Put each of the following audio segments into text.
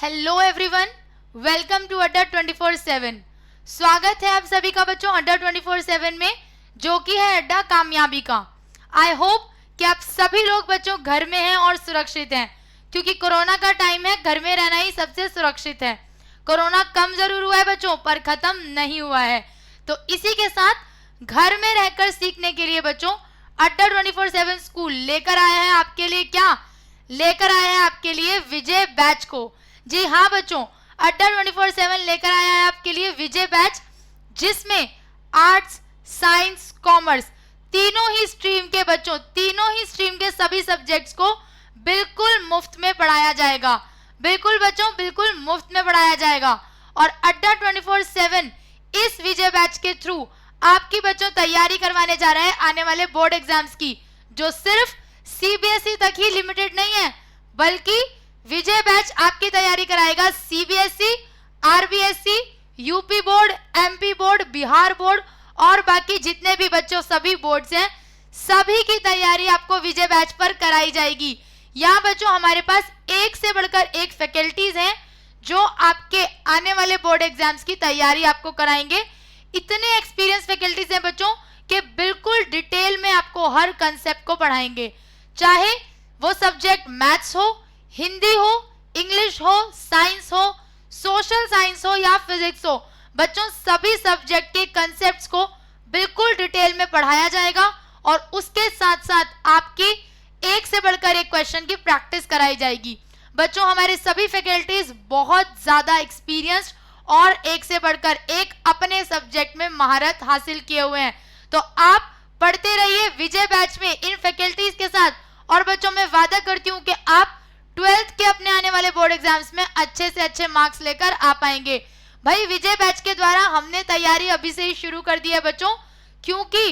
Hello everyone, welcome to अड्डा 24/7। स्वागत है आप सभी का बच्चों अड्डा 24/7 में, जो कि है अड्डा कामयाबी का। आई होप कि आप सभी लोग बच्चों घर में हैं और सुरक्षित हैं, क्योंकि कोरोना का टाइम है। घर में रहना ही सबसे सुरक्षित है। कोरोना कम जरूर हुआ है बच्चों, पर खत्म नहीं हुआ है। तो इसी के साथ घर में रहकर सीखने के लिए बच्चों अड्डा 24/7 स्कूल लेकर आया है आपके लिए लेकर आया है आपके लिए विजय बैच को। जी हाँ बच्चों, अड्डा 24/7 लेकर आया है आपके लिए विजय बैच, जिसमें आर्ट्स, साइंस, कॉमर्स तीनों ही स्ट्रीम के बच्चों, तीनों ही स्ट्रीम के सभी सब्जेक्ट्स को बिल्कुल मुफ्त में पढ़ाया जाएगा। बिल्कुल बच्चों, बिल्कुल मुफ्त में पढ़ाया जाएगा। और अड्डा 24/7 इस विजय बैच के थ्रू आपकी बच्चों तैयारी करवाने जा रहे हैं आने वाले बोर्ड एग्जाम्स की, जो सिर्फ सीबीएसई तक ही लिमिटेड नहीं है, बल्कि विजय बैच आपकी तैयारी कराएगा CBSE, RBSE, UP board, MP board, Bihar board और बाकी जितने भी बच्चों सभी बोर्ड्स हैं, सभी की तैयारी आपको विजय बैच पर कराई जाएगी। यहाँ बच्चों हमारे पास एक से बढ़कर एक फैकल्टीज हैं जो आपके आने वाले बोर्ड एग्जाम्स की तैयारी आपको कराएंगे। इतने एक्सपीरियंस फैकल्टीज हैं बच्चों कि बिल्कुल डिटेल में आपको हर कंसेप्ट को पढ़ाएंगे, चाहे वो सब्जेक्ट मैथ्स हो, हिंदी हो, इंग्लिश हो, साइंस हो, सोशल साइंस हो या फिजिक्स हो। बच्चों सभी सब्जेक्ट के कंसेप्ट्स को बिल्कुल डिटेल में पढ़ाया जाएगा और उसके साथ साथ आपकी एक से बढ़कर एक क्वेश्चन की प्रैक्टिस कराई जाएगी। बच्चों हमारे सभी फैकल्टीज बहुत ज्यादा एक्सपीरियंस्ड और एक से बढ़कर एक अपने सब्जेक्ट में महारत हासिल किए हुए हैं। तो आप पढ़ते रहिए विजय बैच में इन फैकल्टीज के साथ। और बच्चों मैं वादा करती हूँ कि आप 12th के अपने आने वाले बोर्ड एग्जाम्स में अच्छे से अच्छे मार्क्स लेकर आ पाएंगे। भाई विजय बैच के द्वारा हमने तैयारी अभी से ही शुरू कर दी है बच्चों, क्योंकि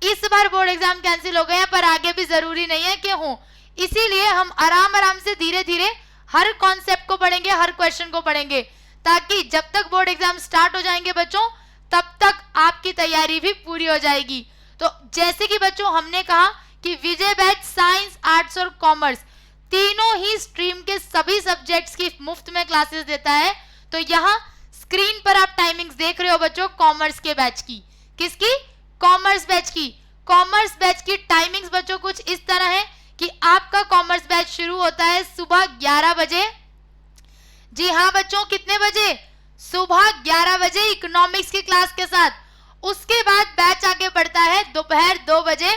इस बार बोर्ड एग्जाम कैंसिल हो गए हैं, पर आगे भी जरूरी नहीं है कि हो। इसीलिए हम आराम से धीरे धीरे हर कॉन्सेप्ट को पढ़ेंगे, हर क्वेश्चन को पढ़ेंगे, ताकि जब तक बोर्ड एग्जाम स्टार्ट हो जाएंगे बच्चों, तब तक आपकी तैयारी भी पूरी हो जाएगी। तो जैसे कि बच्चों हमने कहा कि विजय बैच साइंस, आर्ट्स और कॉमर्स तीनों ही स्ट्रीम के सभी सब्जेक्ट्स की मुफ्त में क्लासेस देता है। तो यहाँ स्क्रीन पर आप टाइमिंग्स देख रहे हो बच्चों कॉमर्स के बैच की। किसकी? कॉमर्स बैच की। कॉमर्स बैच की टाइमिंग्स बच्चों कुछ इस तरह है कि आपका कॉमर्स बैच शुरू होता है सुबह 11 बजे। जी हाँ बच्चों, कितने बजे? सुबह 11 बजे इकोनॉमिक्स की क्लास के साथ। उसके बाद बैच आगे बढ़ता है दोपहर 2 बजे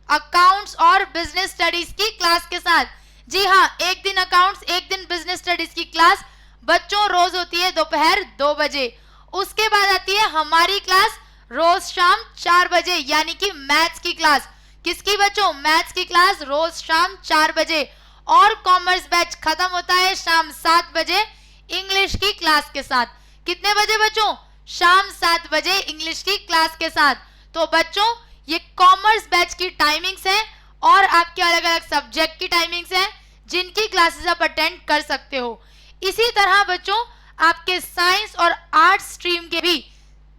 अकाउंट्स और बिजनेस स्टडीज की क्लास के साथ। जी हाँ, एक दिन अकाउंट्स, एक दिन बिजनेस स्टडीज की क्लास बच्चों रोज होती है दोपहर 2 बजे। उसके बाद आती है हमारी क्लास रोज शाम 4 बजे, यानी कि मैथ्स की क्लास। किसकी बच्चों? मैथ्स की क्लास रोज शाम 4 बजे। और कॉमर्स बैच खत्म होता है शाम 7 बजे इंग्लिश की क्लास के साथ। कितने बजे बच्चों? शाम 7 बजे इंग्लिश की क्लास के साथ। तो बच्चों ये कॉमर्स बैच की टाइमिंग्स है और आपके अलग अलग सब्जेक्ट की टाइमिंग्स है, जिनकी क्लासेस आप अटेंड कर सकते हो। इसी तरह बच्चों आपके साइंस और आर्ट्स स्ट्रीम के भी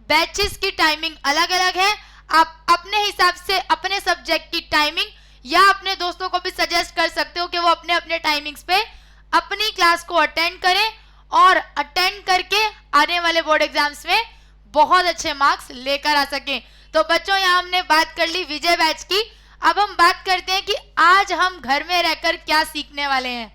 बैचेस की टाइमिंग अलग अलग है। आप अपने हिसाब से अपने सब्जेक्ट की टाइमिंग या अपने दोस्तों को भी सजेस्ट कर सकते हो कि वो अपने अपने टाइमिंग्स पे अपनी क्लास को अटेंड करें और अटेंड करके आने वाले बोर्ड एग्जाम्स में बहुत अच्छे मार्क्स लेकर आ सकें। तो बच्चों यहाँ हमने बात कर ली विजय बैच की। अब हम बात करते हैं कि आज हम घर में रहकर क्या सीखने वाले हैं।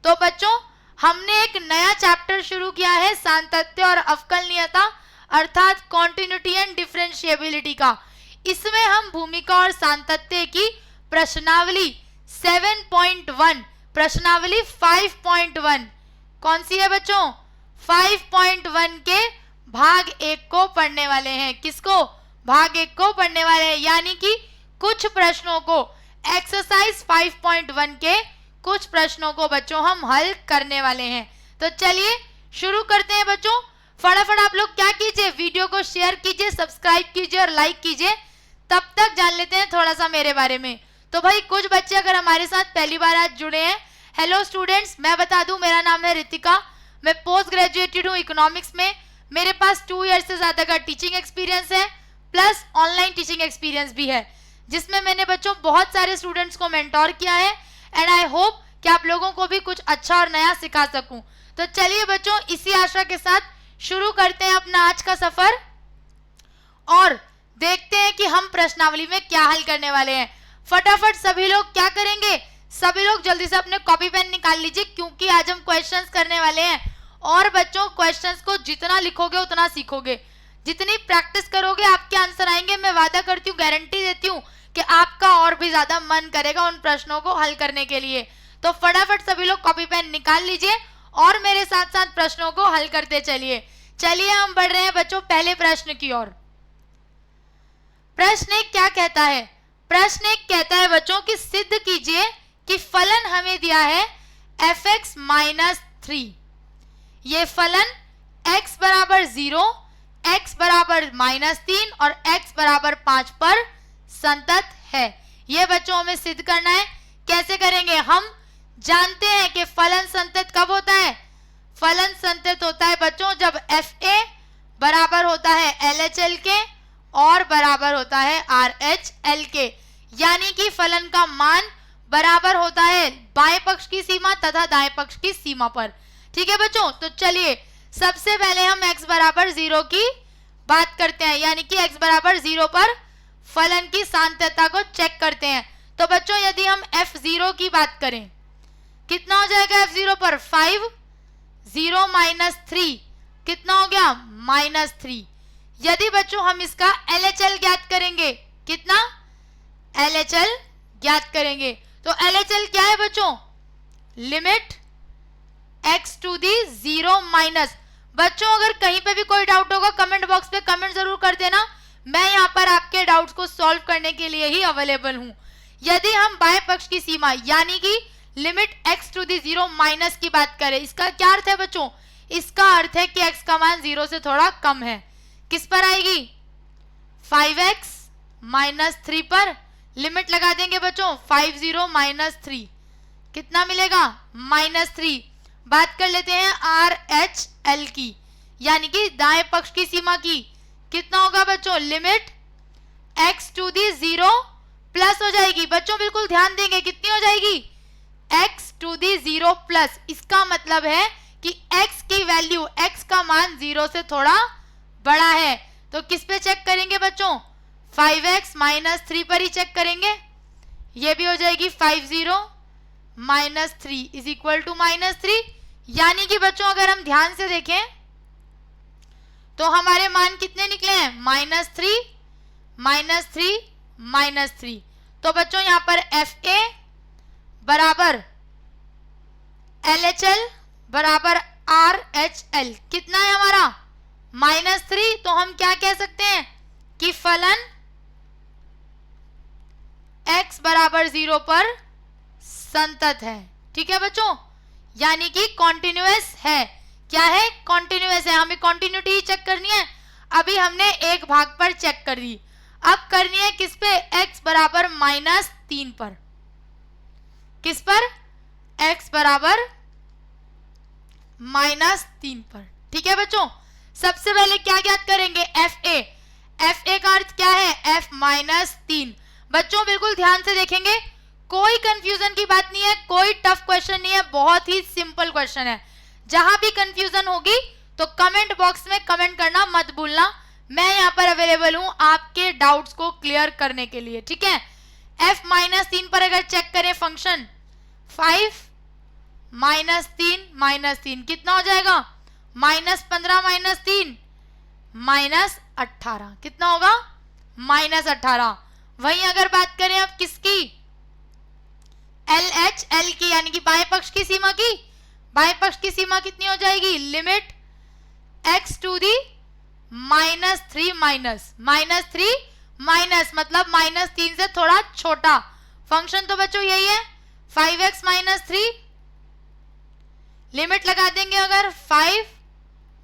तो बच्चों हमने एक नया चैप्टर शुरू किया है सांतत्य और अवकलनीयता, अर्थात कॉन्टिन्यूटी एंड डिफरेंशिएबिलिटी का। इसमें हम भूमिका और सांतत्य की प्रश्नावली 7.1, प्रश्नावली 5.1 कौन सी है बच्चों? 5.1 के भाग 1 को पढ़ने वाले हैं। किसको? भाग 1 को पढ़ने वाले हैं, यानी कि कुछ प्रश्नों को, एक्सरसाइज 5.1 के कुछ प्रश्नों को बच्चों हम हल करने वाले हैं। तो चलिए शुरू करते हैं बच्चों। फटाफट आप लोग क्या कीजिए, वीडियो को शेयर कीजिए, सब्सक्राइब कीजिए और लाइक कीजिए। तब तक जान लेते हैं थोड़ा सा मेरे बारे में। तो भाई कुछ बच्चे अगर हमारे साथ पहली बार आज जुड़े हैं, हेलो स्टूडेंट्स, मैं बता दूं मेरा नाम है रितिका। मैं पोस्ट ग्रेजुएटेड हूँ इकोनॉमिक्स में। मेरे पास 2 ईयर से ज्यादा का टीचिंग एक्सपीरियंस है, प्लस ऑनलाइन टीचिंग एक्सपीरियंस भी है, जिसमें मैंने बच्चों बहुत सारे स्टूडेंट्स को मेंटोर किया है। एंड आई होप कि आप लोगों को भी कुछ अच्छा और नया सिखा सकूं। तो चलिए बच्चों, इसी आशा के साथ शुरू करते हैं अपना आज का सफर और देखते हैं कि हम प्रश्नावली में क्या हल करने वाले हैं। फटाफट सभी लोग क्या करेंगे, सभी लोग जल्दी से अपने कॉपी पेन निकाल लीजिए, क्योंकि आज हम क्वेश्चंस करने वाले हैं। और बच्चों, क्वेश्चंस को जितना लिखोगे उतना सीखोगे, जितनी प्रैक्टिस करोगे आपके आंसर आएंगे। मैं वादा करती हूँ, गारंटी देती हूँ कि आपका और भी ज्यादा मन करेगा उन प्रश्नों को हल करने के लिए। तो फटाफट सभी लोग कॉपी पेन निकाल लीजिए और मेरे साथ साथ प्रश्नों को हल करते चलिए। चलिए हम बढ़ रहे हैं बच्चों पहले प्रश्न की ओर। प्रश्न एक क्या कहता है? प्रश्न एक कहता है बच्चों कि सिद्ध कीजिए कि फलन हमें दिया है fx माइनस 3। ये फलन x बराबर 0, x बराबर -3 और x बराबर 5 पर संतत है। ये बच्चों हमें सिद्ध करना है। कैसे करेंगे? हम जानते हैं कि फलन संतत कब होता है? फलन संतत होता है बच्चों जब fa बराबर होता है LHL के और बराबर होता है RHL के, यानी कि फलन का मान बराबर होता है बाएं पक्ष की सीमा तथा दाएं पक्ष की सीमा पर। ठीक है बच्चों, तो चलिए सबसे पहले हम x बराबर 0 की बात करते हैं, यानी कि x बराबर 0 पर फलन की सांततता को चेक करते हैं। तो बच्चों यदि हम f0 की बात करें, कितना हो जाएगा f0 पर? 5, 0 - 3 कितना हो गया? -3। यदि बच्चों हम इसका LHL ज्ञात करेंगे, कितना? LHL ज्ञात करेंगे। तो LHL क्या है बच्चों? Limit x to the 0 minus. बच्चों अगर कहीं पे भी कोई डाउट होगा कमेंट बॉक्स पे कमेंट जरूर कर देना, मैं यहाँ पर आपके डाउट्स को सॉल्व करने के लिए ही अवेलेबल हूँ। यदि हम बाएं पक्ष की सीमा यानी कि limit x to the 0 minus की बात करें, इसका क्या अर्थ है बच्चों? इसका अर्थ है कि x का मान 0 से थोड़ा कम है। किस पर आएगी? 5x - 3 पर लिमिट लगा देंगे बच्चों। 50 - 3 कितना मिलेगा? -3। बात कर लेते हैं RHL की, यानी कि दाएं पक्ष की सीमा की। कितना होगा बच्चों? Limit x to the 0 plus हो जाएगी। बच्चों बिल्कुल ध्यान देंगे, कितनी हो जाएगी? x to the 0 plus. इसका मतलब है कि x की वैल्यू, x का मान 0 से थोड़ा बड़ा है। तो किस पे चेक करेंगे बच्चों? 5x - 3 पर ही चेक करेंगे। ये भी हो जाएगी 50 - 3 इज इक्वल टू -3। यानी कि बच्चों अगर हम ध्यान से देखें तो हमारे मान कितने निकले हैं? -3 -3 तो बच्चों यहां पर FA बराबर LHL बराबर RHL कितना है हमारा? -3। तो हम क्या कह सकते हैं कि फलन x बराबर 0 पर संतत है। ठीक है बच्चों, यानी कि कॉन्टिन्यूअस है। क्या है? कॉन्टिन्यूअस है। हमें कॉन्टिन्यूटी ही चेक करनी है। अभी हमने एक भाग पर चेक कर दी, अब करनी है किस पे? x बराबर -3 पर। किस पर? x बराबर -3 पर। ठीक है बच्चों, सबसे पहले क्या ज्ञात करेंगे? FA। FA का अर्थ क्या है? f -3। बच्चों बिल्कुल ध्यान से देखेंगे, कोई कंफ्यूजन की बात नहीं है, कोई टफ क्वेश्चन नहीं है, बहुत ही सिंपल क्वेश्चन है। जहां भी कंफ्यूजन होगी तो कमेंट बॉक्स में कमेंट करना मत भूलना, मैं यहाँ पर अवेलेबल हूं आपके डाउट्स को क्लियर करने के लिए। ठीक है, f -3 पर अगर चेक करें फंक्शन 5 -3 कितना हो जाएगा? -15 - 3 -18 कितना होगा? -18। वहीं अगर बात करें अब किसकी? LHL की, यानी कि बाएं पक्ष की सीमा की। बाएं पक्ष की सीमा कितनी हो जाएगी? Limit x to the -3 -3 minus मतलब -3 से थोड़ा छोटा। फंक्शन तो बच्चों यही है 5x - 3। लिमिट लगा देंगे अगर 5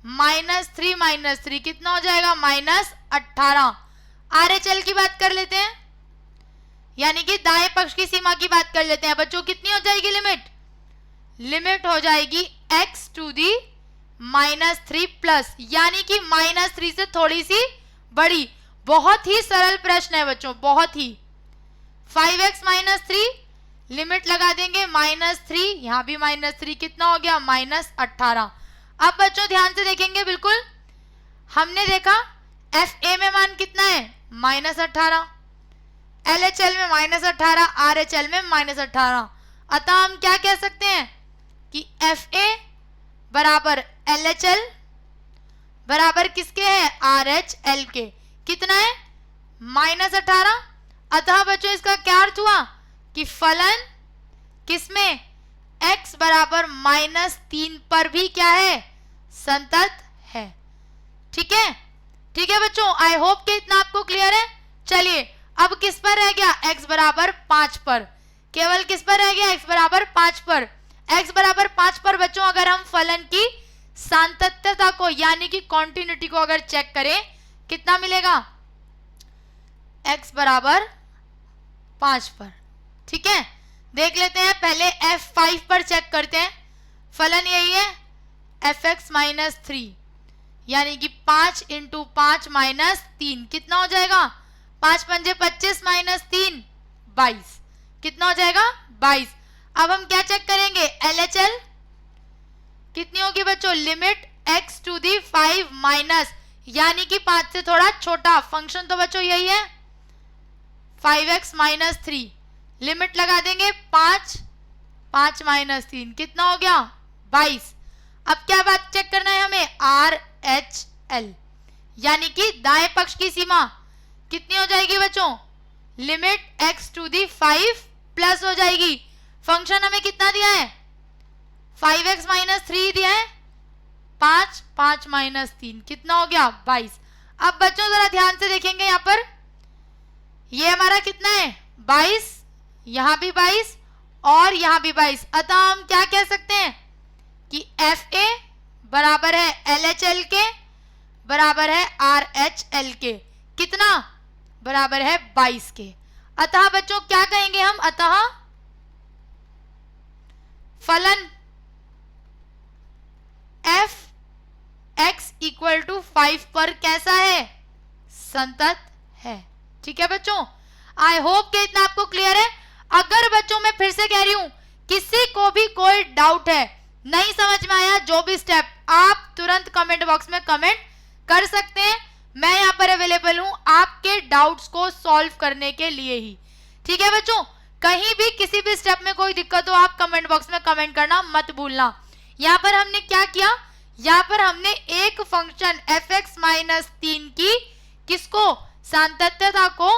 -3 - 3 कितना हो जाएगा? -18। RHL की बात कर लेते हैं, यानी कि दाएं पक्ष की सीमा की बात कर लेते हैं बच्चों। कितनी हो जाएगी लिमिट? लिमिट हो जाएगी x टू दी -3 प्लस, यानी कि -3 से थोड़ी सी बड़ी। बहुत ही सरल प्रश्न है बच्चों, बहुत ही। 5x - 3 लिमिट लगा देंगे -3, यहाँ भी -3, कितना हो गया -18। अब बच्चों ध्यान से देखेंगे, बिल्कुल हमने देखा FA में मान कितना है -18, LHL में -18, RHL में -18। अतः हम क्या कह सकते हैं कि FA बराबर LHL बराबर किसके है RHL के, कितना है -18। अतः बच्चों इसका क्या अर्थ हुआ कि फलन किसमें x बराबर -3 पर भी क्या है संतत है। ठीक है, ठीक है बच्चों, आई होप कि इतना आपको क्लियर है। चलिए अब किस पर रह गया x बराबर 5 पर, केवल किस पर रह गया x बराबर 5 पर। x बराबर 5 पर बच्चों अगर हम फलन की सातत्यता को यानी कि कॉन्टिन्यूटी को अगर चेक करें कितना मिलेगा x बराबर 5 पर। ठीक है, देख लेते हैं, पहले f5 पर चेक करते हैं। फलन यही है fx -3 यानी कि 5 × 5 -3 कितना हो जाएगा 5 पंजे 25 -3 22, कितना हो जाएगा 22। अब हम क्या चेक करेंगे LHL कितनी होगी बच्चों, लिमिट x⁵ माइनस यानी कि 5 से थोड़ा छोटा, फंक्शन तो बच्चों यही है 5x -3, लिमिट लगा देंगे 5 -3 कितना हो गया 22। अब क्या बात चेक करना है हमें RHL यानी कि दाएं पक्ष की सीमा कितनी हो जाएगी बच्चों, लिमिट x⁵ प्लस हो जाएगी। फंक्शन हमें कितना दिया है 5x -3 दिया है, 5 -3 कितना हो गया 22। अब बच्चों जरा ध्यान से देखेंगे, यहाँ पर ये हमारा कितना है 22, यहां भी 22 और यहां भी 22। अतः हम क्या कह सकते हैं कि FA बराबर है LHL के बराबर है RHL के, कितना बराबर है 22 के। अतः बच्चों क्या कहेंगे हम, अतः फलन f(x) = 5 पर कैसा है संतत है। ठीक है बच्चों, आई होप कि इतना आपको क्लियर है। अगर बच्चों मैं फिर से कह रही हूं किसी को भी कोई डाउट है, नहीं समझ में आया जो भी स्टेप, आप तुरंत कमेंट बॉक्स में कमेंट कर सकते हैं। मैं यहां पर अवेलेबल हूं आपके डाउट्स को सॉल्व करने के लिए ही। ठीक है बच्चों, कहीं भी किसी भी स्टेप में कोई दिक्कत हो आप कमेंट बॉक्स में कमेंट करना मत भूलना। यहां पर हमने क्या किया, यहां पर हमने एक फंक्शन fx -3 की किसको सातत्यता को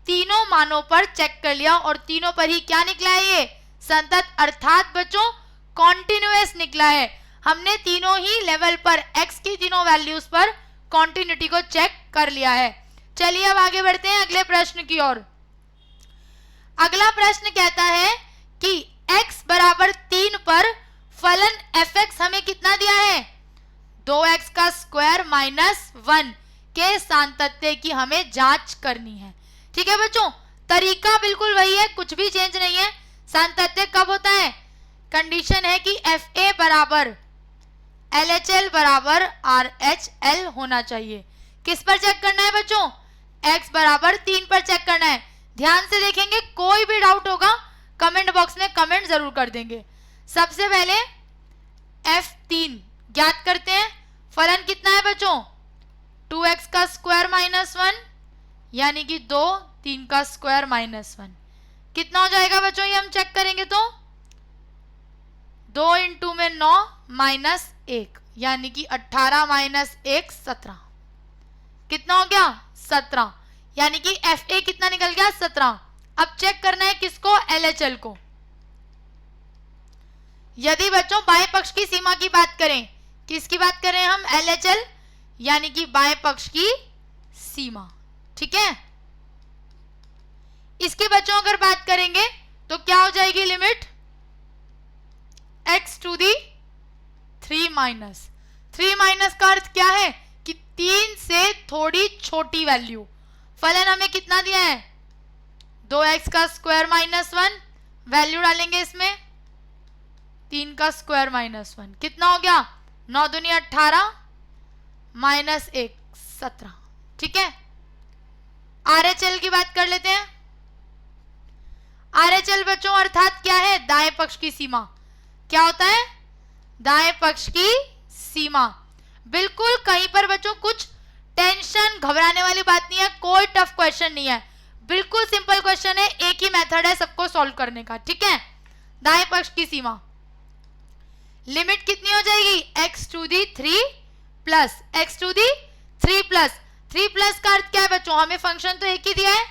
तीनों मानों पर चेक कर लिया और तीनों पर ही क्या निकला है ये संतत, अर्थात बच्चों कॉन्टिन्यूअस निकला है। हमने तीनों ही लेवल पर x की तीनों वैल्यूज पर कॉन्टिन्यूटी को चेक कर लिया है। चलिए अब आगे बढ़ते हैं अगले प्रश्न की ओर। अगला प्रश्न कहता है कि x बराबर 3 पर फलन fx हमें कितना दिया है 2x² - 1 के सातत्य की हमें जांच करनी है। ठीक है बच्चों, तरीका बिल्कुल वही है, कुछ भी चेंज नहीं है। सातत्य कब होता है, कंडीशन है कि FA बराबर LHL बराबर RHL होना चाहिए। किस पर चेक करना है बच्चों, x बराबर 3 पर चेक करना है। ध्यान से देखेंगे, कोई भी डाउट होगा कमेंट बॉक्स में कमेंट जरूर कर देंगे। सबसे पहले F3 ज्ञात करते हैं। फलन कितना है बच्चों 2x² - 1 यानी कि 2 3² - 1 कितना हो जाएगा बच्चों, ये हम चेक करेंगे तो 2 × 2 में 9 -1 यानी कि 18 - 1 17 कितना हो गया 17, यानी कि FA कितना निकल गया 17। अब चेक करना है किसको LHL को। यदि बच्चों बाएं पक्ष की सीमा की बात करें, किसकी बात करें हम LHL यानी कि बाएं पक्ष की सीमा। ठीक है, इसकी बच्चों अगर बात करेंगे तो क्या हो जाएगी, लिमिट x⁵ का अर्थ क्या है कि 3 से थोड़ी छोटी वैल्यू। फलन हमें कितना दिया है 2x² - 1, वैल्यू डालेंगे इसमें 3² - 1 कितना हो गया 9 दूनी 18 - 1 17। ठीक है, RHL की बात कर लेते हैं। RHL बच्चों अर्थात क्या है? दाएं पक्ष की सीमा। क्या होता है? दाएं पक्ष की सीमा। बिल्कुल कहीं पर बच्चों कुछ टेंशन घबराने वाली बात नहीं है, कोई टफ क्वेश्चन नहीं है, बिल्कुल सिंपल क्वेश्चन है, एक ही मेथड है सबको सॉल्व करने का, ठीक है। दाएं पक्ष की सीमा लिमिट कितनी हो जाएगी? x to the 3 plus x to the 3 plus 3 plus का अर्थ क्या है बच्चों? हमें फंक्शन तो एक ही दिया है,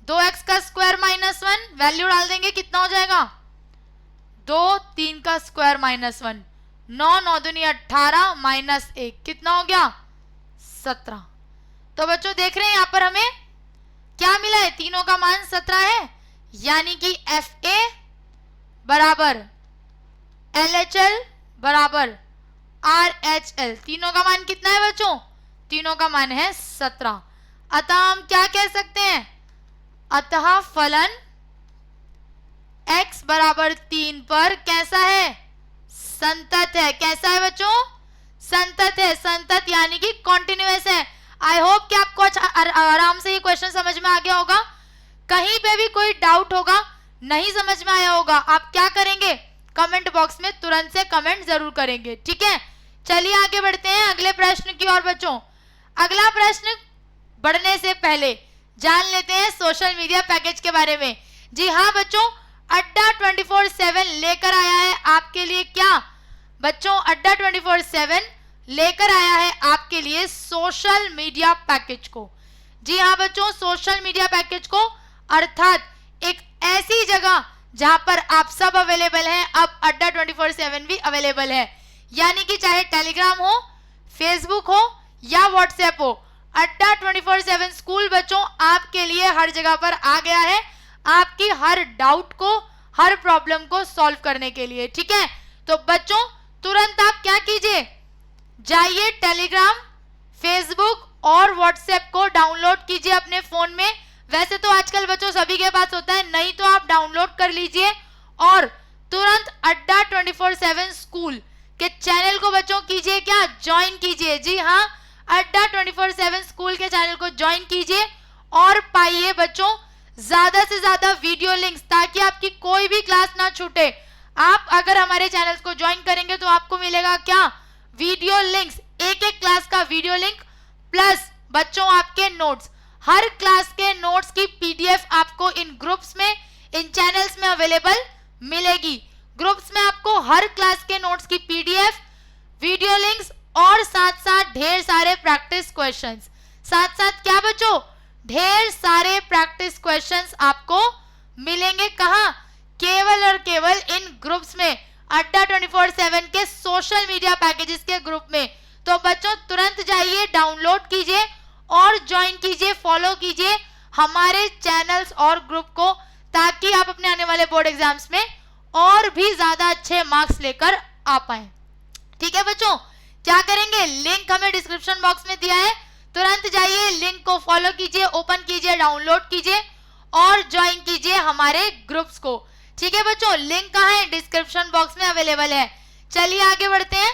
2x का स्क्वायर माइनस 1, वैल्यू डाल देंगे, कितना हो जाएगा? 2 3 का स्क्वायर माइनस 1, 9 9 दूनी 18 माइनस 1, कितना हो गया? 17। तो बच्चों देख रहे हैं यहां पर हमें क्या मिला है? तीनों का मान 17 है, यानी कि FA बराबर LHL बराबर RHL, तीनों का मान कितना है बच्चों? तीनों का मान है 17। अतः हम क्या कह सकते हैं? अतः फलन x बराबर 3 पर कैसा है? संतत है। कैसा है बच्चों? संतत है। संतत यानी कि कॉन्टिन्यूअस है। आई होप कि आपको आराम से ये क्वेश्चन समझ में आ गया होगा। कहीं पे भी कोई डाउट होगा, नहीं समझ में आया होगा, आप क्या करेंगे? कमेंट बॉक्स में तुरंत से कमेंट जरूर करेंगे, ठीक है। चलिए आगे बढ़ते हैं अगले प्रश्न की ओर बच्चों। अगला प्रश्न बढ़ने से पहले जान लेते हैं सोशल मीडिया पैकेज के बारे में। जी हाँ बच्चों, अड्डा 24/7 लेकर आया है आपके लिए क्या बच्चों? अड्डा 24/7 लेकर आया है आपके लिए सोशल मीडिया पैकेज को। जी हाँ बच्चों, सोशल मीडिया पैकेज को, अर्थात एक ऐसी जगह जहां पर आप सब अवेलेबल हैं। अब अड्डा 24/7 भी अवेलेबल है, यानी कि चाहे टेलीग्राम हो, फेसबुक हो या व्हाट्सएप हो, अड्डा 24/7 स्कूल बच्चों आपके लिए हर जगह पर आ गया है, आपकी हर डाउट को, हर प्रॉब्लम को सॉल्व करने के लिए, ठीक है। तो बच्चों तुरंत आप क्या कीजिए? जाइए टेलीग्राम, फेसबुक और व्हाट्सएप को डाउनलोड कीजिए अपने फोन में। वैसे तो आजकल बच्चों सभी के पास होता है, नहीं तो आप डाउनलोड कर लीजिए और तुरंत अड्डा 24/7 स्कूल के चैनल को बच्चों कीजिए क्या? ज्वाइन कीजिए। जी हाँ, अड्डा 24/7 स्कूल के चैनल को ज्वाइन कीजिए और पाइए बच्चों ज्यादा से ज्यादा वीडियो लिंक्स, ताकि आपकी कोई भी क्लास ना छूटे। आप अगर हमारे चैनल्स को ज्वाइन करेंगे तो आपको मिलेगा क्या? वीडियो लिंक्स, एक एक क्लास का वीडियो लिंक प्लस बच्चों आपके नोट्स। हर क्लास के नोट्स की PDF आपको इन ग्रुप्स में, इन चैनल्स में अवेलेबल मिलेगी। ग्रुप्स में आपको हर क्लास के नोट्स की PDF, वीडियो लिंक्स और साथ साथ ढेर सारे प्रैक्टिस क्वेश्चंस। साथ साथ क्या बच्चों? ढेर सारे प्रैक्टिस क्वेश्चंस आपको मिलेंगे। कहां? केवल और केवल इन ग्रुप्स में, अड्डा 24/7 के सोशल मीडिया पैकेजेस के ग्रुप में। तो बच्चों तुरंत जाइए, डाउनलोड कीजिए और ज्वाइन कीजिए, फॉलो कीजिए हमारे चैनल्स और ग्रुप को, ताकि आप अपने आने वाले बोर्ड एग्जाम्स में और भी ज्यादा अच्छे मार्क्स लेकर आ पाए, ठीक है बच्चों। क्या करेंगे? लिंक हमें डिस्क्रिप्शन बॉक्स में दिया है, तुरंत जाइए, लिंक को फॉलो कीजिए, ओपन कीजिए, डाउनलोड कीजिए और ज्वाइन कीजिए हमारे ग्रुप्स को, ठीक है बच्चों। लिंक कहाँ है? डिस्क्रिप्शन बॉक्स में अवेलेबल है। चलिए आगे बढ़ते हैं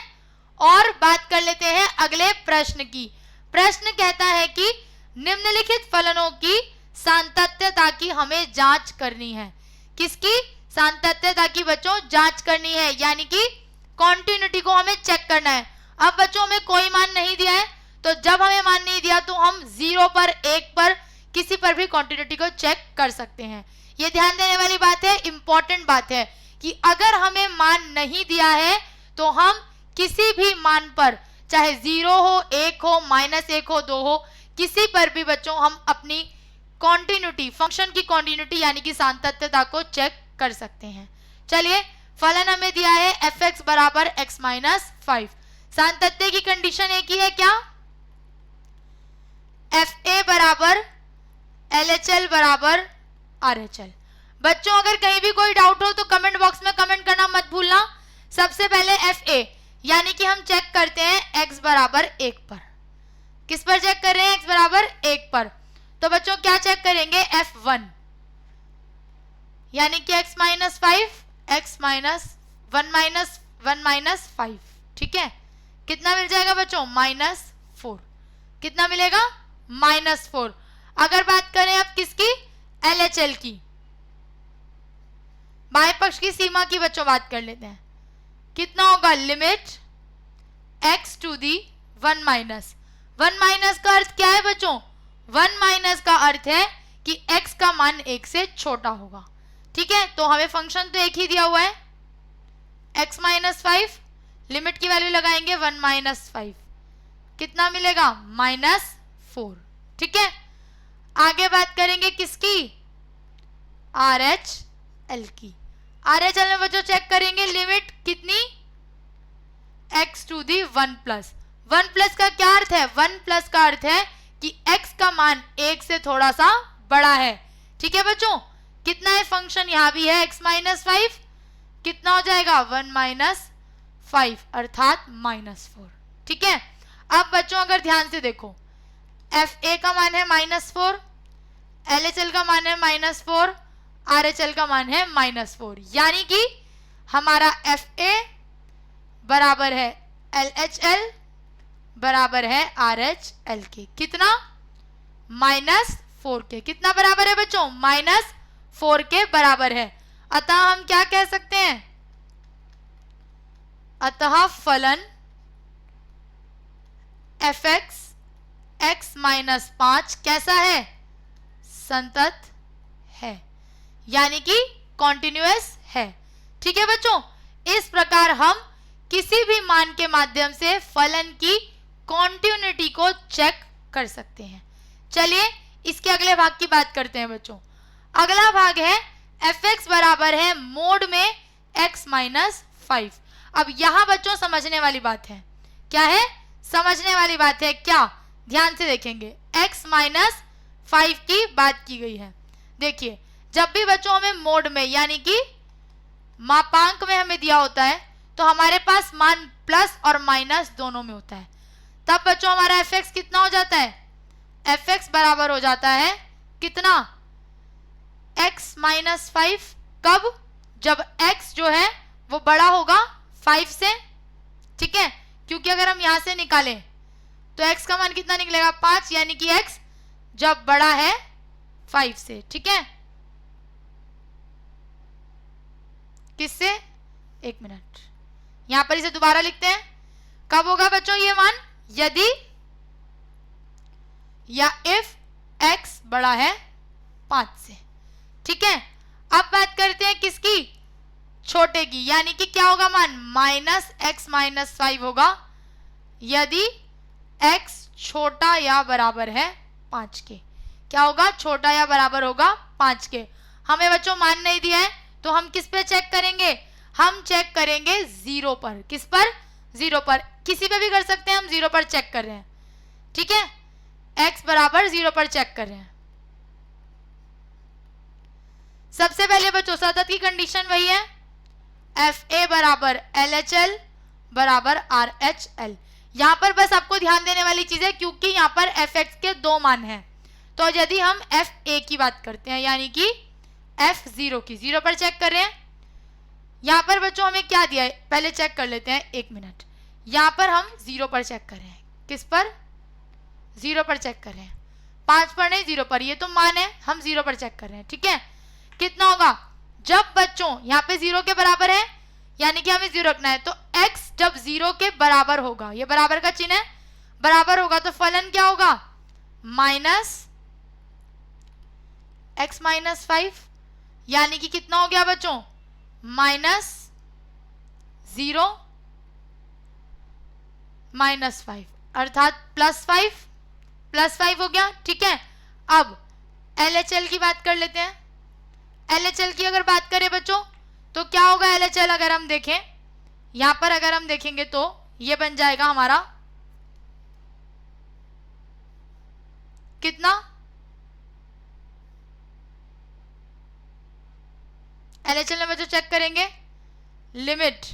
और बात कर लेते हैं अगले प्रश्न की। प्रश्न कहता है कि निम्नलिखित फलनों की सातत्यता की हमें जांच करनी है। किसकी? सातत्यता की बच्चों जांच करनी है, यानी कि कॉन्टिन्यूटी को हमें चेक करना है। अब बच्चों हमें कोई मान नहीं दिया है, तो जब हमें मान नहीं दिया तो हम 0 पर, 1 पर, किसी पर भी कॉन्टिन्यूटी को चेक कर सकते हैं। ये ध्यान देने वाली बात है, इंपॉर्टेंट बात है कि अगर हमें मान नहीं दिया है तो हम किसी भी मान पर, चाहे 0 हो, 1 हो, -1 हो, 2 हो, किसी पर भी बच्चों हम अपनी कॉन्टिन्यूटी, फंक्शन की कॉन्टिन्यूटी यानी कि सातत्यता को चेक कर सकते हैं। चलिए, फलन हमें दिया है fx बराबर x-5। सातत्य की कंडीशन एक ही है क्या? fa बराबर LHL बराबर RHL। बच्चों अगर कहीं भी कोई डाउट हो तो कमेंट बॉक्स में कमेंट करना मत भूलना। सबसे पहले FA यानी कि हम चेक करते हैं x बराबर 1 पर। किस पर चेक कर रहे हैं? x बराबर 1 पर। तो बच्चों क्या चेक करेंगे? F1 यानी कि x-5, x-1 ठीक है। कितना मिल जाएगा बच्चों? -4। कितना मिलेगा? -4। अगर बात करें अब किसकी? LHL की, बाएं पक्ष की सीमा की बच्चों बात कर लेते हैं। कितना होगा, limit x to the 1 minus. 1 minus का अर्थ क्या है बच्चों, 1 माइनस का अर्थ है कि x का मान 1 से छोटा होगा। ठीक है, तो हमें फंक्शन तो एक ही दिया हुआ है, x माइनस 5, लिमिट की वैल्यू लगाएंगे 1 माइनस 5, कितना मिलेगा, -4। ठीक है, आगे बात करेंगे किसकी, RHL की। RHL में बच्चों चेक करेंगे लिमिट कितनी, x to the 1 plus. 1 plus का क्या अर्थ है, 1 प्लस का अर्थ है कि x का मान 1 से थोड़ा सा बड़ा है। ठीक है बच्चों, कितना है फंक्शन, यहां भी है x माइनस 5, कितना हो जाएगा 1 माइनस 5 अर्थात -4। ठीक है, अब बच्चों अगर ध्यान से देखो, FA का मान है -4, LHL का मान है -4, RHL का मान है -4, यानी कि हमारा FA बराबर है LHL बराबर है RHL के, कितना, -4 के। कितना बराबर है बच्चों, -4 के बराबर है। अतः हम क्या कह सकते हैं, अतः फलन fx x माइनस 5 कैसा है, संतत है, यानी कि कॉन्टिन्यूअस है। ठीक है बच्चों, इस प्रकार हम किसी भी मान के माध्यम से फलन की कॉन्टिन्यूटी को चेक कर सकते हैं। चलिए इसके अगले भाग की बात करते हैं बच्चों। अगला भाग है fx बराबर है मोड में x माइनस 5। अब यहां बच्चों समझने वाली बात है, क्या है, समझने वाली बात है, क्या, ध्यान से देखेंगे, x माइनस 5 की बात की गई है। देखिए जब भी बच्चों हमें मोड में यानी कि मापांक में हमें दिया होता है तो हमारे पास मान प्लस और माइनस दोनों में होता है, तब बच्चों हमारा fx कितना हो जाता है, fx बराबर हो जाता है कितना, x माइनस 5। कब, जब x जो है वो बड़ा होगा 5 से। ठीक है, क्योंकि अगर हम यहां से निकालें तो x का मान कितना निकलेगा, 5, यानी कि x जब बड़ा है 5 से। ठीक है, किससे, एक मिनट, यहां पर इसे दोबारा लिखते हैं। कब होगा बच्चों ये मान, यदि या इफ x बड़ा है 5 से। ठीक है, अब बात करते हैं किसकी, छोटे की, यानी कि क्या होगा मान, -x माइनस 5 होगा यदि x छोटा या बराबर है 5 के। क्या होगा, छोटा या बराबर होगा 5 के। हमें बच्चों मान नहीं दिया है तो हम किस पे चेक करेंगे, हम चेक करेंगे 0 पर। किस पर, 0 पर, किसी पे भी कर सकते हैं, हम 0 पर चेक कर रहे हैं। ठीक है, x बराबर 0 पर चेक कर रहे हैं। सबसे पहले बच्चों सतत की कंडीशन वही है, FA बराबर LHL बराबर RHL। यहां पर बस आपको ध्यान देने वाली चीज है, क्योंकि यहां पर fx के 2 मान हैं, तो यदि हम FA की बात करते हैं यानी कि F0 की, 0 पर चेक कर रहे हैं। यहां पर बच्चों हमें क्या दिया है, पहले चेक कर लेते हैं, 1 मिनट। यहां पर हम 0 पर चेक कर रहे हैं, किस पर, 0 पर चेक कर रहे हैं, 5 पर नहीं 0 पर, ये तो मान है, हम 0 पर चेक कर रहे हैं। ठीक है, कितना होगा, जब बच्चों यहाँ पे 0 के बराबर है यानी कि हमें 0 रखना है, तो x जब 0 के बराबर होगा, ये बराबर का चिन्ह है, बराबर होगा तो फलन क्या होगा, -x माइनस 5, यानी कि कितना हो गया बच्चों, -0 -5 अर्थात +5 हो गया। ठीक है, अब LHL की बात कर लेते हैं। LHL की अगर बात करें बच्चों तो क्या होगा LHL, अगर हम देखें यहां पर, अगर हम देखेंगे तो ये बन जाएगा हमारा कितना, LHL में बच्चों चेक करेंगे, limit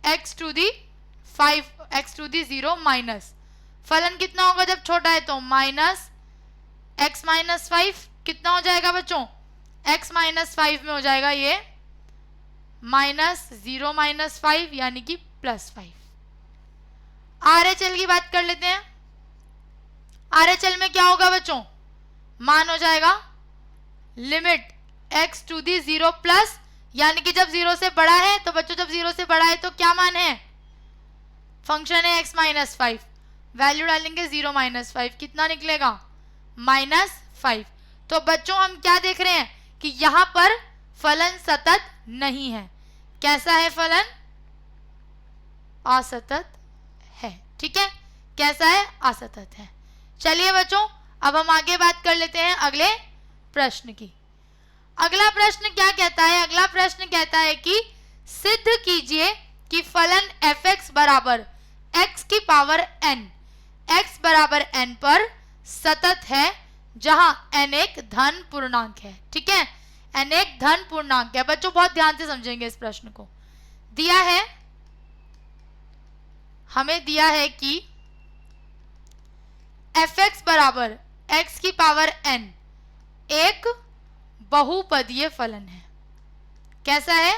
x to the 5 x to the 0 minus, फलन कितना होगा जब छोटा है तो -x माइनस 5, कितना हो जाएगा बच्चों, x माइनस 5 में हो जाएगा ये -0 माइनस 5 यानी कि +5। RHL की बात कर लेते हैं। RHL में क्या होगा बच्चों, मान हो जाएगा limit x to the 0 plus, यानी कि जब 0 से बड़ा है तो बच्चों जब 0 से बड़ा है तो क्या मान है, फंक्शन है x माइनस 5, वैल्यू डालेंगे 0 माइनस 5, कितना निकलेगा -5। तो बच्चों हम क्या देख रहे हैं कि यहां पर फलन सतत नहीं है। कैसा है फलन, असतत है। ठीक है, कैसा है, असतत है। चलिए बच्चों अब हम आगे बात कर लेते हैं अगले प्रश्न की। अगला प्रश्न क्या कहता है, अगला प्रश्न कहता है कि सिद्ध कीजिए कि फलन f(x) बराबर x की पावर n, x बराबर n पर सतत है जहां n एक धन पूर्णांक है। ठीक है, n एक धन पूर्णांक है। बच्चों बहुत ध्यान से समझेंगे इस प्रश्न को। दिया है, हमें दिया है कि f(x) बराबर x की पावर n एक बहुपदीय फलन है। कैसा है,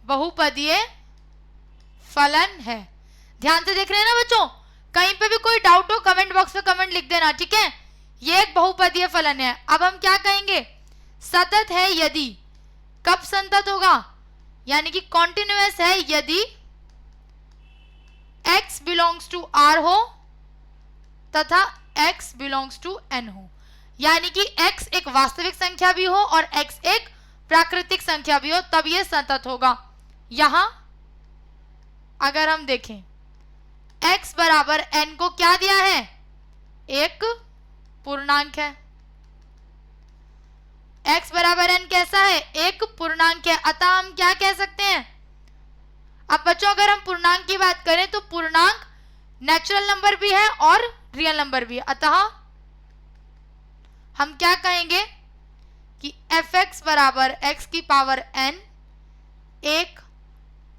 बहुपदीय फलन है। ध्यान से देख रहे हैं ना बच्चों, कहीं पे भी कोई डाउट हो कमेंट बॉक्स में कमेंट लिख देना। ठीक है, ये एक बहुपदीय फलन है। अब हम क्या कहेंगे, सतत है यदि, कब संतत होगा, यानी कि कॉन्टिन्यूअस है यदि x बिलोंग्स टू r हो तथा x बिलोंग्स टू n हो, यानी कि x एक वास्तविक संख्या भी हो और x एक प्राकृतिक संख्या भी हो, तब ये सतत होगा। यहां अगर हम देखें x बराबर n को क्या दिया है, एक पूर्णांक है। x बराबर n कैसा है, एक पूर्णांक है। अतः हम क्या कह सकते हैं, अब बच्चों अगर हम पूर्णांक की बात करें तो पूर्णांक नेचुरल नंबर भी है और रियल नंबर भी है। अतः हम क्या कहेंगे कि f(x) बराबर x की पावर n एक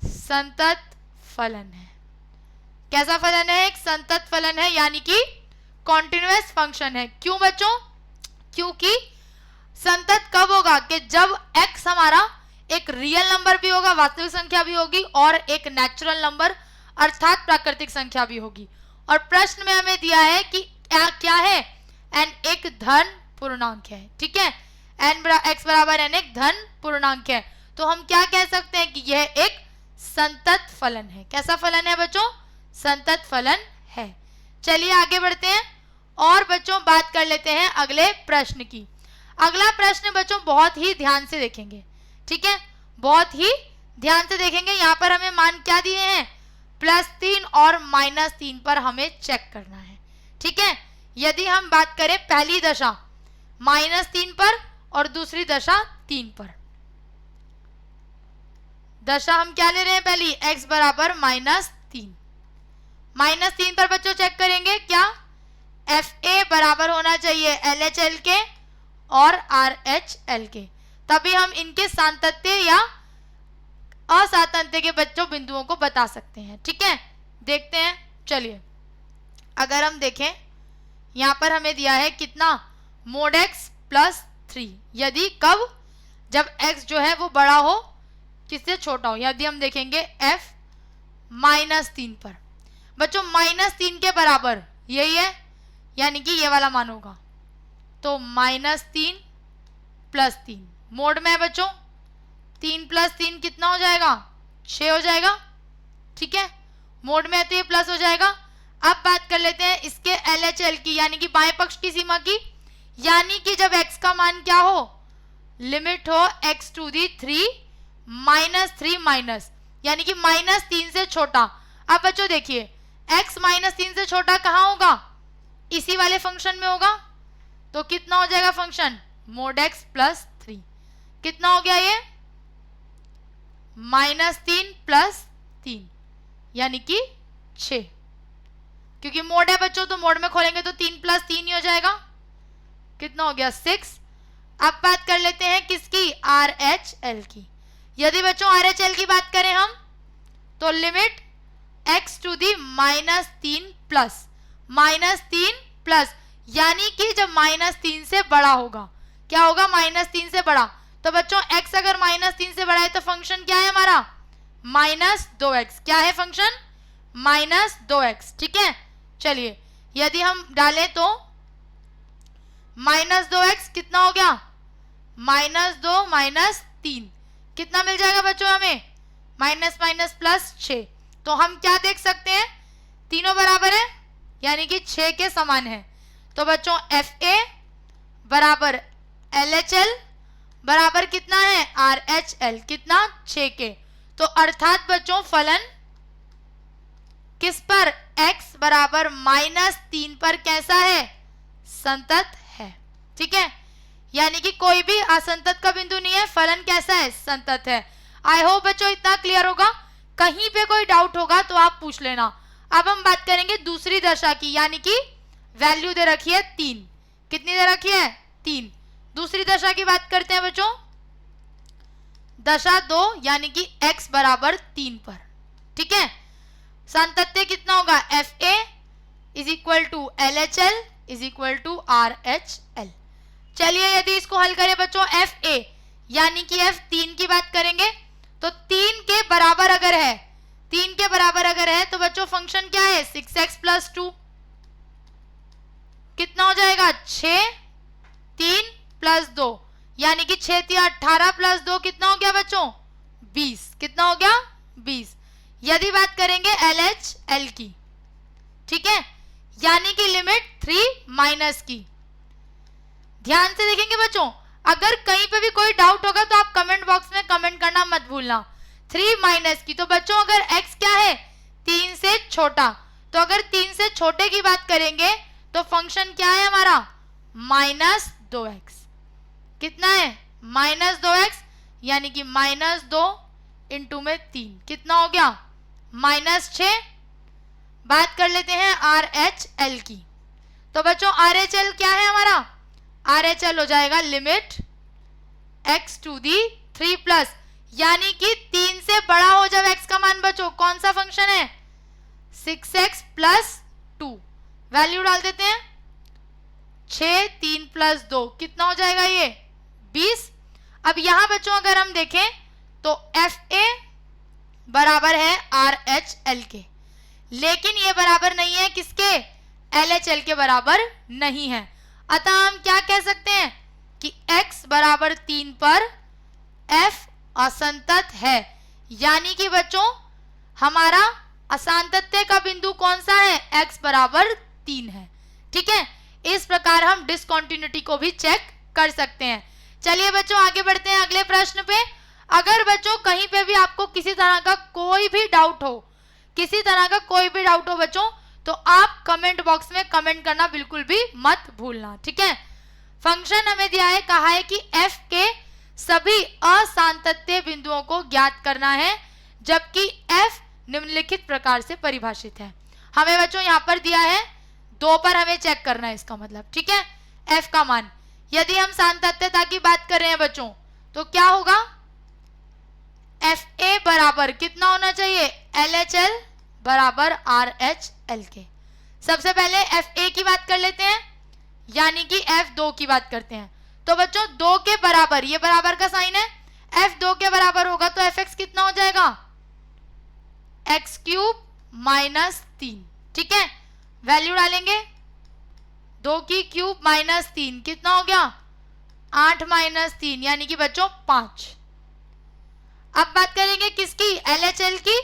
संतत फलन है। कैसा फलन है, एक संतत फलन है, यानी कि कॉन्टिन्यूअस फंक्शन है। क्यों बच्चों, क्योंकि संतत कब होगा कि जब x हमारा एक रियल नंबर भी होगा, वास्तविक संख्या भी होगी, और एक नेचुरल नंबर अर्थात प्राकृतिक संख्या भी होगी। और प्रश्न में हमें दिया है कि क्या है, n एक धन पूर्णांक है। ठीक है, x बराबर n एक धन पूर्णांक है, तो हम क्या कह सकते हैं कि यह एक संतत फलन है। कैसा फलन है बच्चों, संतत फलन है। चलिए आगे बढ़ते हैं और बच्चों बात कर लेते हैं अगले प्रश्न की। अगला प्रश्न बच्चों बहुत ही ध्यान से देखेंगे। ठीक है, बहुत ही ध्यान से देखेंगे। यहाँ पर हमें मान क्या दिए हैं, +3 और -3 पर हमें चेक करना है। ठीक है, यदि हम बात करें पहली दशा -3 पर और दूसरी दशा 3 पर, दशा हम क्या ले रहे हैं, पहली x बराबर -3, -3 पर बच्चों चेक करेंगे क्या, FA बराबर होना चाहिए LHL के और RHL के, तभी हम इनके सातत्य या असातत्य के बच्चों बिंदुओं को बता सकते हैं। ठीक है, देखते हैं। चलिए अगर हम देखें यहां पर हमें दिया है कितना, mod x +3, यदि कब, जब x जो है वो बड़ा हो किससे छोटा हो। यदि हम देखेंगे f -3 पर बच्चों -3 के बराबर यही है, यानी कि ये वाला मान होगा, तो -3 + 3 मोड में है बच्चों, 3 + 3 कितना हो जाएगा, 6 हो जाएगा। ठीक है, मोड में है तो ये प्लस हो जाएगा। अब बात कर लेते हैं इसके LHL की, यानी कि बाएं पक्ष की सीमा की, यानी कि जब x का मान क्या हो, लिमिट हो x टू दी 3 -3 माइनस, यानी कि -3 से छोटा। अब बच्चों देखिए x -3 से छोटा कहाँ होगा, इसी वाले फंक्शन में होगा, तो कितना हो जाएगा फंक्शन, mod x +3, कितना हो गया ये, -3 + 3 यानी कि 6, क्योंकि मोड है बच्चों तो मोड में खोलेंगे तो 3 + 3 ही हो जाएगा, कितना हो गया 6। अब बात कर लेते हैं किसकी, RHL की। यदि बच्चों RHL की बात करें हम तो limit x to the -3 plus, यानी कि जब -3 से बड़ा होगा, क्या होगा, -3 से बड़ा, तो बच्चों x अगर -3 से बड़ा है तो फंक्शन क्या है हमारा, -2x, क्या है फंक्शन, -2x। ठीक है, चलिए यदि हम डालें तो -2x कितना हो गया, -2 -3, कितना मिल जाएगा बच्चों हमें? Minus minus plus 6। तो हम क्या देख सकते हैं, तीनों बराबर है यानी कि 6 के समान है। तो बच्चों FA बराबर LHL बराबर कितना है? RHL, कितना? 6 के। तो अर्थात बच्चों फलन किस पर? x बराबर -3 पर कैसा है? संतत है। ठीक है, यानी कि कोई भी असंतत का बिंदु नहीं है, फलन कैसा है? संतत है। आई होप बच्चों इतना क्लियर होगा। कहीं पे कोई डाउट होगा तो आप पूछ लेना। अब हम बात करेंगे दूसरी दशा की, यानी कि वैल्यू दे रखी है 3। कितनी दे रखी है? 3। दूसरी दशा की बात करते हैं बच्चों, दशा 2 यानी कि x बराबर 3 पर। ठीक है, सातत्य कितना होगा? FA is equal to LHL is equal to RHL। चलिए यदि इसको हल करें बच्चों, FA यानी कि F 3 की बात करेंगे तो 3 के बराबर अगर है, 3 के बराबर अगर है तो बच्चों फंक्शन क्या है? 6x प्लस 2, कितना हो जाएगा? 6, 3 प्लस 2 यानी कि 6 3 18 प्लस 2 कितना हो गया बच्चों? 20। कितना हो गया? 20। यदि बात करेंगे LHL की, ठीक है, यानी कि लिमिट 3 माइनस की। ध्यान से देखेंगे बच्चों, अगर कहीं पे भी कोई डाउट होगा तो आप कमेंट बॉक्स में कमेंट करना मत भूलना। 3 माइनस की, तो बच्चों अगर x क्या है? 3 से छोटा, तो अगर 3 से छोटे की बात करेंगे तो फंक्शन क्या है हमारा? -2x। कितना है? -2x यानी कि -2 इंटू में 3 कितना हो गया? -6। बात कर लेते हैं RHL की, तो बच्चों RHL क्या है हमारा? RHL हो जाएगा limit x to the 3 plus, यानी कि 3 से बड़ा हो जब x का मान बच्चों, कौन सा फंक्शन है? 6x plus 2। वैल्यू डाल देते हैं, 6 3 प्लस 2 कितना हो जाएगा? ये 20। अब यहां बच्चों अगर हम देखें तो FA बराबर है RHL के, लेकिन ये बराबर नहीं है किसके? LHL के बराबर नहीं है। अतः हम क्या कह सकते हैं कि x बराबर 3 पर F असंतत है, यानी कि बच्चों हमारा असांतत्य का बिंदु कौन सा है? x बराबर 3 है। ठीक है, इस प्रकार हम डिसकंटिन्यूटी को भी चेक कर सकते हैं। चलिए बच्चों आगे बढ़ते हैं अगले प्रश्न पे। अगर बच्चों कहीं पे भी आपको किसी तरह का कोई भी डाउट हो, किसी तरह का कोई भी डाउट हो बच्चों, तो आप कमेंट बॉक्स में कमेंट करना बिल्कुल भी मत भूलना। ठीक है, फंक्शन हमें दिया है, कहा है कि f के सभी असांतत्य बिंदुओं को ज्ञात करना है, जबकि f निम्नलिखित प्रकार से परिभाषित है। हमें बच्चों यहाँ पर दिया है 2 पर हमें चेक करना है इसका मतलब। ठीक है, f का मान, यदि हम सातत्यता की बात कर रहे हैं बच्चों तो क्या होगा? FA बराबर कितना होना चाहिए? LHL बराबर RHL के। सबसे पहले FA की बात कर लेते हैं, यानी कि F2 की बात करते हैं। तो बच्चों 2 के बराबर, ये बराबर का साइन है, F2 के बराबर होगा तो Fx कितना हो जाएगा? x³ -3। ठीक है, वैल्यू डालेंगे, 2 की क्यूब -3 कितना हो गया? 8 - 3 यानी कि बच्चों 5। अब बात करेंगे किसकी? LHL की,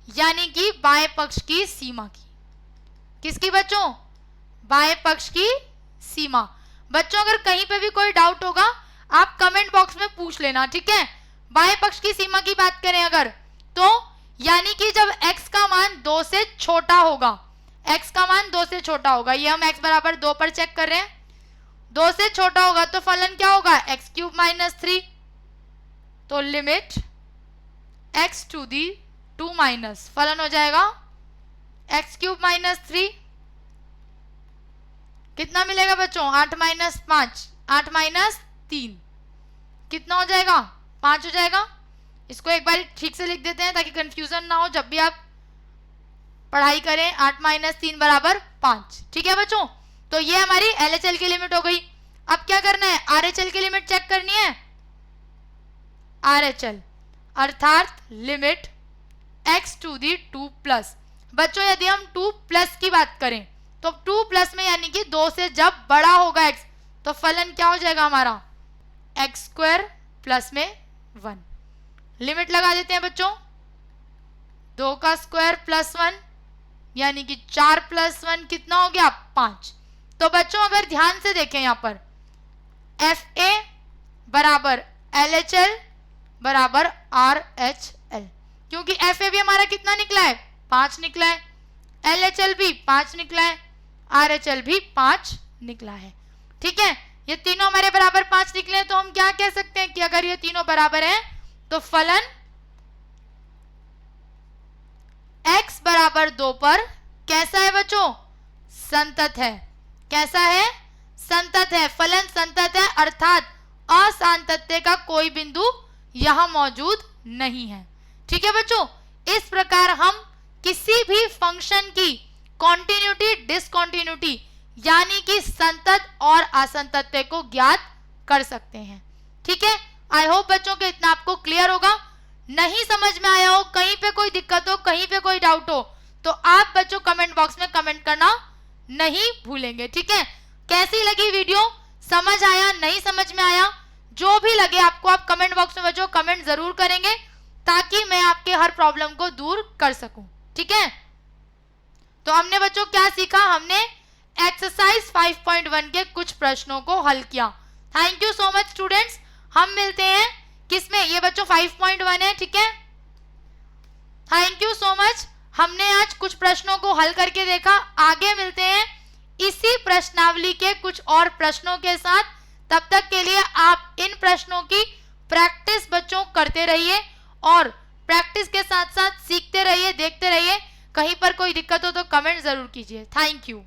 यानी कि बाएं पक्ष की सीमा की। किसकी बच्चों? बाएं पक्ष की सीमा। बच्चों अगर कहीं पे भी कोई डाउट होगा आप कमेंट बॉक्स में पूछ लेना। ठीक है, बाएं पक्ष की सीमा की बात करें अगर, तो यानी कि जब x का मान 2 से छोटा होगा, x का मान 2 से छोटा होगा, ये हम x बराबर 2 पर चेक कर रहे हैं, 2 से छोटा होगा तो फलन क्या होगा? x³ -3। तो limit x to the 2 minus, फलन हो जाएगा x³ -3 कितना मिलेगा बच्चों? 8 - 5, 8 - 3 कितना हो जाएगा? 5 हो जाएगा। इसको एक बार ठीक से लिख देते हैं ताकि कंफ्यूजन ना हो जब भी आप पढ़ाई करें। 8 - 3 बराबर 5। ठीक है बच्चों, तो ये हमारी LHL की लिमिट हो गई। अब क्या करना है? RHL की लिमिट चेक करनी है। RHL अर्थात limit x to the 2 plus. बच्चों यदि हम 2 प्लस की बात करें तो 2 प्लस में यानी कि 2 से जब बड़ा होगा x तो फलन क्या हो जाएगा हमारा? एक्स स्क्वायर प्लस में 1। लिमिट लगा देते हैं बच्चों, 2 का स्क्वायर प्लस 1 यानी कि 4 प्लस 1 कितना हो गया 5। तो बच्चों अगर ध्यान से देखें यहां पर एफ ए बराबर एल एच एल बराबर आर एच एल, क्योंकि एफ ए भी हमारा कितना निकला है 5 निकला है, एल एच एल भी 5 निकला है, आर एच एल भी 5 निकला है। ठीक है, ये तीनों हमारे बराबर 5 निकले हैं, तो हम क्या कह सकते हैं कि अगर ये तीनों बराबर हैं तो फलन x बराबर 2 पर कैसा है बच्चों, संतत है। कैसा है, संतत है। फलन संतत है अर्थात असांतत्य का कोई बिंदु यहां मौजूद नहीं है। ठीक है बच्चों, इस प्रकार हम किसी भी फंक्शन की कॉन्टिन्यूटी डिसकॉन्टिन्यूटी यानी कि संतत और असंतत्य को ज्ञात कर सकते हैं। ठीक है, आई होप बच्चों के इतना आपको क्लियर होगा। नहीं समझ में आया हो, कहीं पे कोई दिक्कत हो, कहीं पे कोई डाउट हो, तो आप बच्चों कमेंट बॉक्स में कमेंट करना नहीं भूलेंगे। ठीक है, कैसी लगी वीडियो, समझ आया नहीं समझ में आया, जो भी लगे आपको आप कमेंट बॉक्स में बच्चों कमेंट जरूर करेंगे ताकि मैं आपके हर प्रॉब्लम को दूर कर सकूं। ठीक है, तो हमने बच्चों क्या सीखा, हमने एक्सरसाइज 5.1 के कुछ प्रश्नों को हल किया। Thank you so much students. हम मिलते हैं किसमें, ये बच्चों 5.1 है। ठीक है, थैंक यू सो मच। हमने आज कुछ प्रश्नों को हल करके देखा, आगे मिलते हैं इसी प्रश्नावली के कुछ और प्रश्नों के साथ। तब तक के लिए आप इन प्रश्नों की प्रैक्टिस बच्चों करते रहिए और प्रैक्टिस के साथ साथ सीखते रहिए, देखते रहिए। कहीं पर कोई दिक्कत हो तो कमेंट जरूर कीजिए। Thank you.